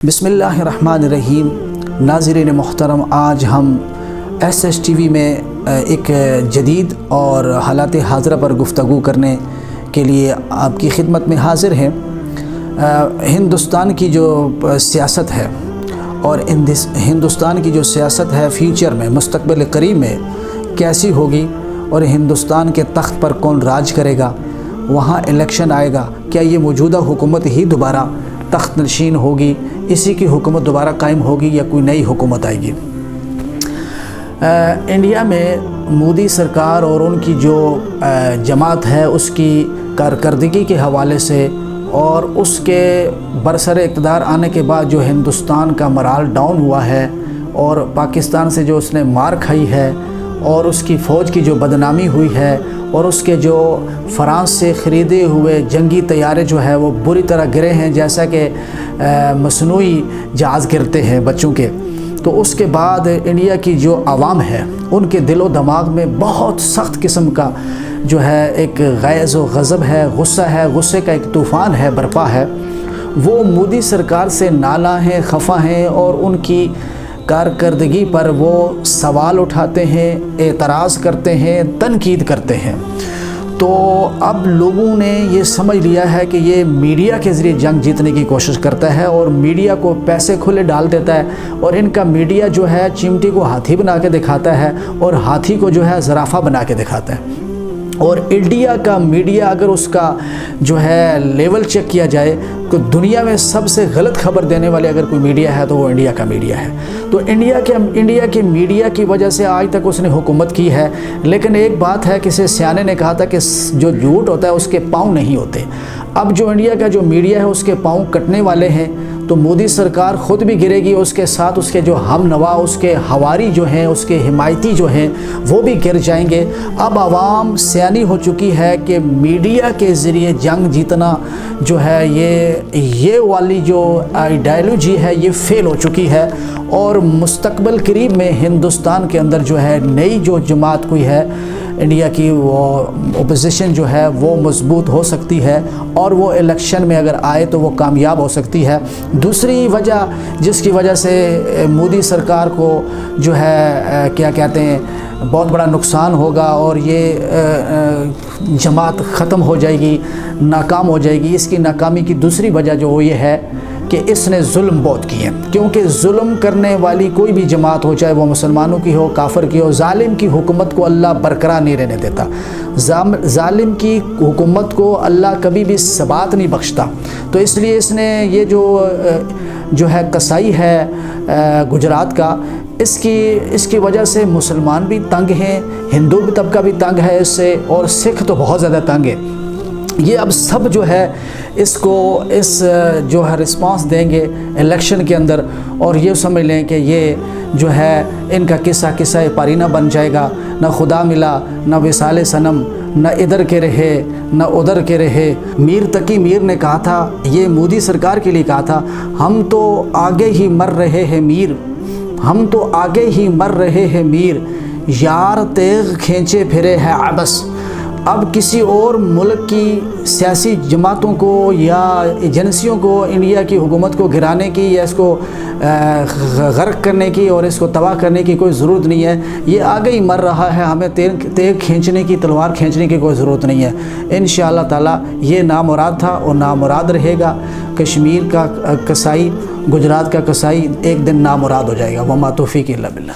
بسم اللہ الرحمن الرحیم۔ ناظرین محترم، آج ہم SSTV میں ایک جدید اور حالات حاضرہ پر گفتگو کرنے کے لیے آپ کی خدمت میں حاضر ہیں۔ ہندوستان کی جو سیاست ہے اور ہندوستان کی جو سیاست ہے فیوچر میں، مستقبل قریب میں کیسی ہوگی اور ہندوستان کے تخت پر کون راج کرے گا، وہاں الیکشن آئے گا، کیا یہ موجودہ حکومت ہی دوبارہ تخت نشین ہوگی، اسی کی حکومت دوبارہ قائم ہوگی یا کوئی نئی حکومت آئے گی؟ انڈیا میں مودی سرکار اور ان کی جو جماعت ہے اس کی کارکردگی کے حوالے سے اور اس کے برسر اقتدار آنے کے بعد جو ہندوستان کا مرال ڈاؤن ہوا ہے اور پاکستان سے جو اس نے مار کھائی ہے اور اس کی فوج کی جو بدنامی ہوئی ہے اور اس کے جو فرانس سے خریدے ہوئے جنگی طیارے جو ہے وہ بری طرح گرے ہیں، جیسا کہ مصنوعی جہاز گرتے ہیں بچوں کے، تو اس کے بعد انڈیا کی جو عوام ہے ان کے دل و دماغ میں بہت سخت قسم کا جو ہے ایک غیظ و غضب ہے، غصے کا ایک طوفان ہے برپا ہے۔ وہ مودی سرکار سے نالاں ہیں، خفا ہیں اور ان کی کارکردگی پر وہ سوال اٹھاتے ہیں، اعتراض کرتے ہیں، تنقید کرتے ہیں۔ تو اب لوگوں نے یہ سمجھ لیا ہے کہ یہ میڈیا کے ذریعے جنگ جیتنے کی کوشش کرتا ہے اور میڈیا کو پیسے کھلے ڈال دیتا ہے، اور ان کا میڈیا جو ہے چمٹی کو ہاتھی بنا کے دکھاتا ہے اور ہاتھی کو جو ہے زرافہ بنا کے دکھاتا ہے۔ اور انڈیا کا میڈیا اگر اس کا جو ہے لیول چیک کیا جائے تو دنیا میں سب سے غلط خبر دینے والے اگر کوئی میڈیا ہے تو وہ انڈیا کا میڈیا ہے۔ تو انڈیا کے میڈیا کی وجہ سے آج تک اس نے حکومت کی ہے، لیکن ایک بات ہے، کسی سیانے نے کہا تھا کہ جو جھوٹ ہوتا ہے اس کے پاؤں نہیں ہوتے۔ اب جو انڈیا کا جو میڈیا ہے اس کے پاؤں کٹنے والے ہیں، تو مودی سرکار خود بھی گرے گی، اس کے ساتھ اس کے جو ہم نوا، اس کے ہواری جو ہیں، اس کے حمایتی جو ہیں وہ بھی گر جائیں گے۔ اب عوام سیانی ہو چکی ہے کہ میڈیا کے ذریعے جنگ جیتنا جو ہے یہ والی جو آئیڈیالوجی ہے یہ فیل ہو چکی ہے، اور مستقبل قریب میں ہندوستان کے اندر جو ہے نئی جو جماعت کوئی ہے انڈیا کی، وہ اپوزیشن جو ہے وہ مضبوط ہو سکتی ہے اور وہ الیکشن میں اگر آئے تو وہ کامیاب ہو سکتی ہے۔ دوسری وجہ جس کی وجہ سے مودی سرکار کو جو ہے کیا کہتے ہیں بہت بڑا نقصان ہوگا اور یہ جماعت ختم ہو جائے گی، ناکام ہو جائے گی، اس کی ناکامی کی دوسری وجہ جو وہ یہ ہے کہ اس نے ظلم بہت کیے، کیونکہ ظلم کرنے والی کوئی بھی جماعت ہو، چاہے وہ مسلمانوں کی ہو، کافر کی ہو، ظالم کی حکومت کو اللہ برقرار نہیں رہنے دیتا۔ ظالم کی حکومت کو اللہ کبھی بھی ثبات نہیں بخشتا۔ تو اس لیے اس نے یہ جو ہے کسائی ہے گجرات کا، اس کی وجہ سے مسلمان بھی تنگ ہیں، ہندو بھی طبقہ بھی تنگ ہے اس سے، اور سکھ تو بہت زیادہ تنگ ہے۔ یہ اب سب جو ہے اس جو ہے رسپانس دیں گے الیکشن کے اندر، اور یہ سمجھ لیں کہ یہ جو ہے ان کا قصہ پارینہ بن جائے گا، نہ خدا ملا، نہ وصال صنم، نہ ادھر کے رہے نہ ادھر کے رہے۔ میر تقی میر نے کہا تھا، یہ مودی سرکار کے لیے کہا تھا، ہم تو آگے ہی مر رہے ہیں میر، ہم تو آگے ہی مر رہے ہیں میر، یار تیغ کھینچے پھرے ہے عبس۔ اب کسی اور ملک کی سیاسی جماعتوں کو یا ایجنسیوں کو انڈیا کی حکومت کو گرانے کی یا اس کو غرق کرنے کی اور اس کو تباہ کرنے کی کوئی ضرورت نہیں ہے، یہ آگے ہی مر رہا ہے، ہمیں تیغ کھینچنے کی، تلوار کھینچنے کی کوئی ضرورت نہیں ہے۔ انشاءاللہ تعالی یہ نامراد تھا اور نامراد رہے گا۔ کشمیر کا کسائی، گجرات کا کسائی ایک دن نامراد ہو جائے گا۔ وما توفیق الا باللہ۔